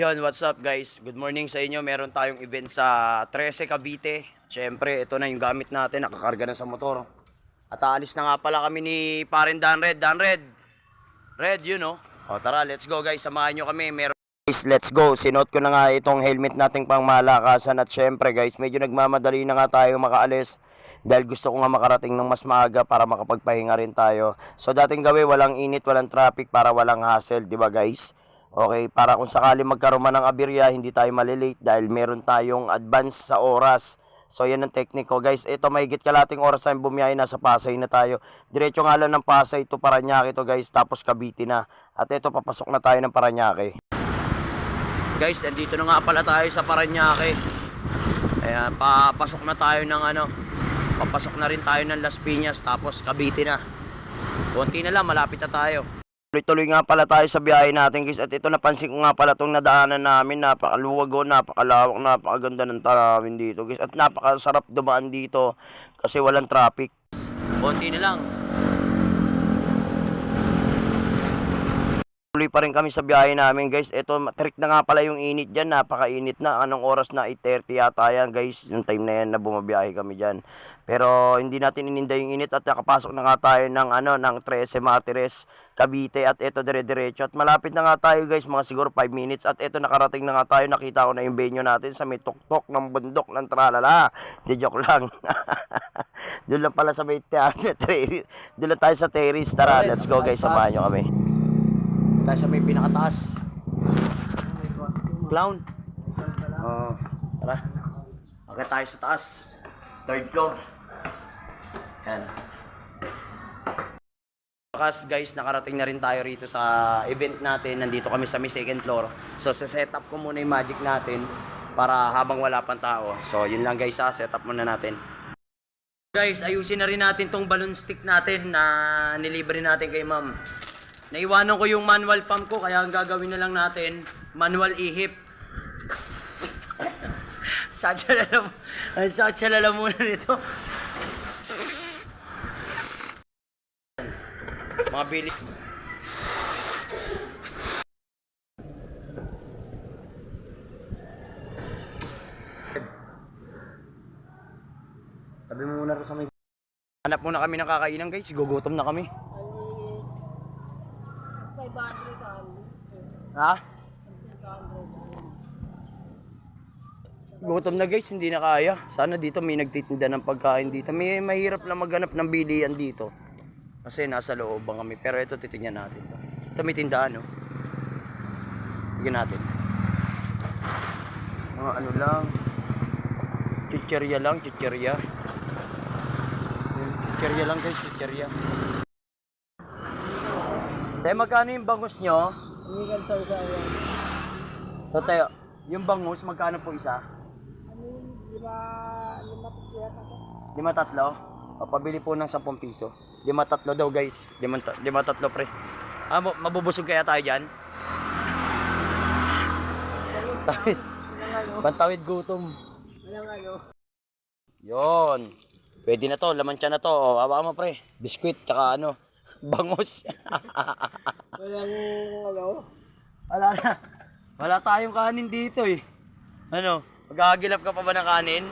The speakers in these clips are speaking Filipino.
Yon, what's up guys? Good morning sa inyo. Meron tayong event sa 13 Cavite. Siyempre, ito na yung gamit natin. Nakakarga na sa motor. At aalis na nga pala kami ni Parin Danred. Danred! Red, you know. O tara, let's go guys. Samahan nyo kami. Meron... Guys, let's go. Sinuot ko na nga itong helmet nating pang malakasan. At siyempre guys, medyo nagmamadali na nga tayo makaalis. Dahil gusto ko nga makarating ng mas maaga para makapagpahinga rin tayo. So dating gawin, walang init, walang traffic para walang hassle. Diba guys? Okay, para kung sakali magkaroon man ng aberya, hindi tayo malilate dahil meron tayong advance sa oras. So yan ang tekniko guys. Ito mahigit kalating oras tayong bumiyahe, nasa Pasay na tayo. Diretso nga lang ng Pasay to Parañaque to guys, tapos Cavite na. At ito papasok na tayo ng Parañaque. Guys, nandito na nga pala tayo sa Parañaque. Ayan, papasok na tayo ng papasok na rin tayo ng Las Piñas, tapos Cavite na. Konti na lang, malapit na tayo. Tuloy-tuloy nga pala tayo sa biyahe natin guys. At ito napansin ko nga pala itong nadaanan namin. Napakaluwag o, napakalawak, napakaganda ng tanawin dito guys. At napakasarap dumaan dito kasi walang traffic. Konti na lang. Tuloy pa rin kami sa biyahe namin guys. Ito, trick na nga pala yung init dyan. Napakainit na. Anong oras na? 8:30 yata yan guys. Yung time na yan na bumabiyahe kami dyan. Pero hindi natin ininda yung init at nakapasok na nga tayo ng 13 Martires, Cavite. At ito dire-diretso. At malapit na nga tayo guys, mga siguro 5 minutes. At ito nakarating na nga tayo. Nakita ko na yung venue natin sa may tuktok ng bundok ng tralala. Di joke lang. Doon lang pala sa may doon lang tayo sa terrace. Tara, let's go guys. Samahan nyo kami. Tayo sa may pinakataas. Clown. Tara. Okay tayo sa taas. 3rd floor. Yan. Guys, nakarating na rin tayo rito sa event natin. Nandito kami sa may 2nd floor. So, set up ko muna yung magic natin para habang wala pang tao. So, yun lang guys, set up muna natin. Guys, ayusin na rin natin tong balloon stick natin na nilibre natin kay ma'am. Naiwanan ko yung manual pump ko, kaya ang gagawin na lang natin, manual ihip. Satsalala muna nito. Mga bili. Sabi mo muna sa may... Hanap muna kami ng kakainan guys, gugutom na kami. Ha? Gutom na guys, hindi na kaya. Sana dito may nagtitinda ng pagkain dito. May mahirap lang maghanap ng bilian dito. Kasi nasa looban kami. Pero ito titingnan natin. Ito may tindahan, no? Tignan natin. Mga ano lang. Chicherya lang, chicherya. Chicherya lang guys, chicherya. Tayo, magkano yung bangus nyo? Hindi ganito isa yan. So tayo, yung bangus, magkano po isa? Lima tatlo? O, pabili po ng 10 piso. 5 tatlo daw guys. 5 tatlo pre. Mabubusog kaya tayo dyan? Pantawid gutom. Yon. Pwede na to, laman siya na to. O, awa mo pre. Biskuit, tsaka bangus. Wala tayong kanin dito eh. Magkakagilap ka pa ba ng kanin?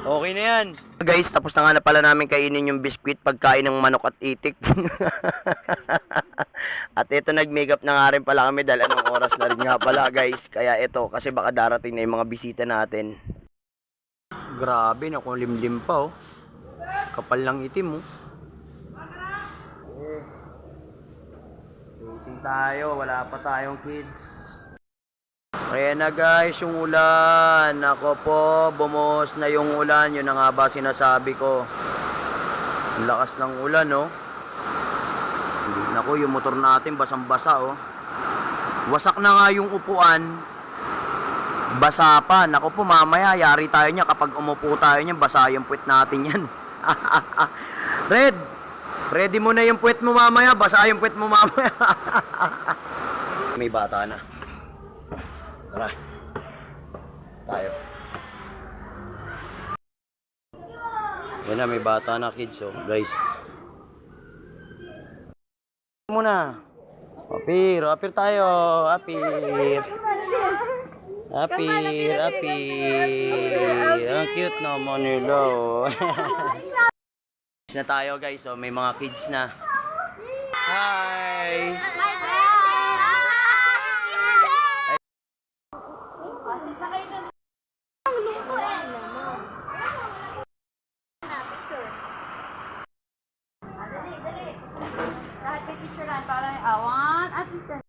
Okay na yan. Guys, tapos na nga pala namin kainin yung biskuit, pagkain ng manok at itik. At ito, nag-makeup na nga rin pala kami dahil anong oras na rin nga pala guys. Kaya ito, kasi baka darating na yung mga bisita natin. Grabe, nakulimlim pa oh. Kapal lang itim oh. Waiting tayo, wala pa tayong kids. Ayan na guys, yung ulan. Ako po, bumuhos na yung ulan. Yun na nga ba sinasabi ko. Ang lakas ng ulan, no? Naku, yung motor natin basang-basa, oh. Wasak na nga yung upuan. Basa pa. Naku po, mamaya, yari tayo niya. Kapag umupo tayo niya, basa yung puwet natin yan. Red! Ready mo na yung puwet mo mamaya. Basa yung puwet mo mamaya. May bata na. Tara. Tayo. Yan na, may bata na kids, oh, guys. Muna. Apir tayo. Apir. Apir, apir. Ang cute naman nila. Oh. Kids na tayo guys. So, may mga kids na. Hi! Lahat may picturean para awan at least.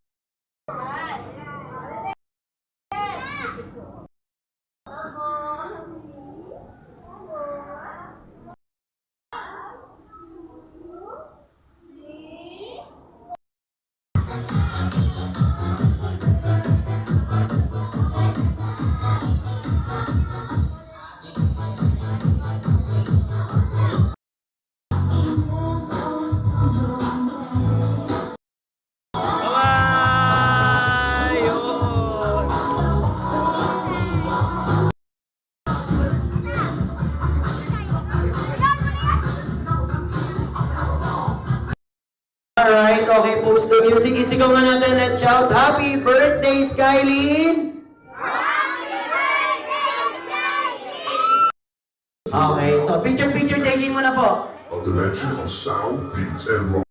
Alright, okay, post the music. Isigaw nga natin, let's shout, Happy birthday, Skylin! Okay, so picture taking mo na po. A dimension of sound, beats, and rock.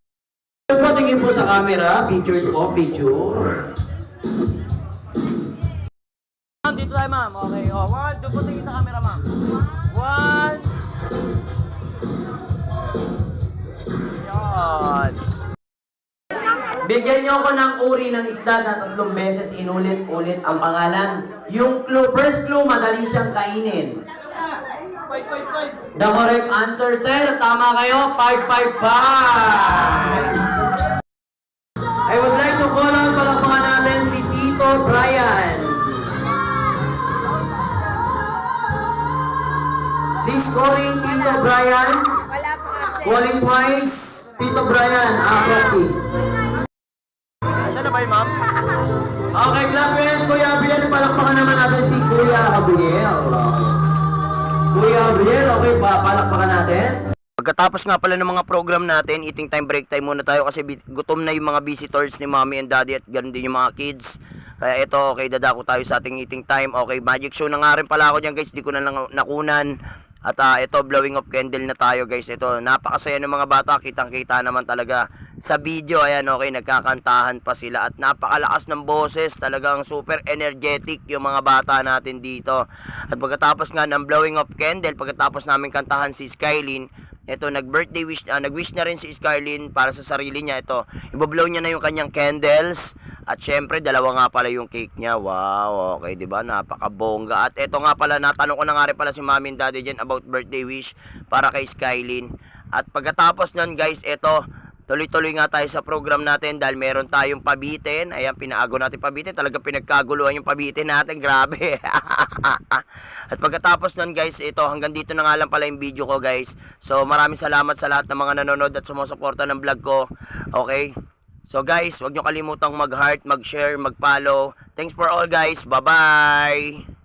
Po, tingin po sa camera, picture po, picture. Ma'am, dito tayo ma'am. Okay, oh, one, doon po tingin sa camera ma'am. One. Yan. Bigyan niyo ako ng uri ng isda na 3 beses inulit-ulit ang pangalan. Yung first clue, madali siyang kainin. The correct answer, sir. Tama kayo. 555. I would like to call out palakpakan natin si Tito Brian. Please calling Tito Brian. Calling twice. Tito Brian, proxy. Saan na ba yung ma'am? Okay, clap yan. Kuya Abriel, palakpakan naman natin si Kuya Abriel. Kuya Abriel, okay ba? Palakpakan natin. Pagkatapos nga pala ng mga program natin, eating time, break time muna tayo kasi gutom na yung mga visitors ni mommy and daddy at ganoon din yung mga kids. Kaya ito, okay, dadako tayo sa ating eating time. Okay, magic show na nga rin pala ako dyan guys, di ko na lang nakunan. At ito, blowing of candle na tayo guys. Ito, napakasaya ng mga bata, kitang-kita naman talaga sa video. Ayan, okay, nagkakantahan pa sila at napakalakas ng boses, talagang super energetic yung mga bata natin dito. At pagkatapos nga ng blowing of candle, pagkatapos namin kantahan si Skylin, ito, nag-birthday wish, nag-wish na rin si Skylin para sa sarili niya. Ito, ibablow niya na yung kanyang candles. At syempre, dalawa nga pala yung cake niya. Wow, okay, di ba? Napakabongga. At ito nga pala, natanong ko na nga rin pala si Mommy and Daddy dyan about birthday wish para kay Skylin. At pagkatapos nun, guys, ito, tuloy-tuloy nga tayo sa program natin dahil meron tayong pabitin. Ayan, pinaago natin pabitin. Talaga pinagkaguluhan yung pabitin natin. Grabe. At pagkatapos nun, guys, ito, hanggang dito na nga lang pala yung video ko, guys. So, maraming salamat sa lahat ng mga nanonood at sumusuporta ng vlog ko. Okay? So, guys, huwag nyo kalimutang mag-heart, mag-share, mag-follow. Thanks for all, guys. Bye-bye!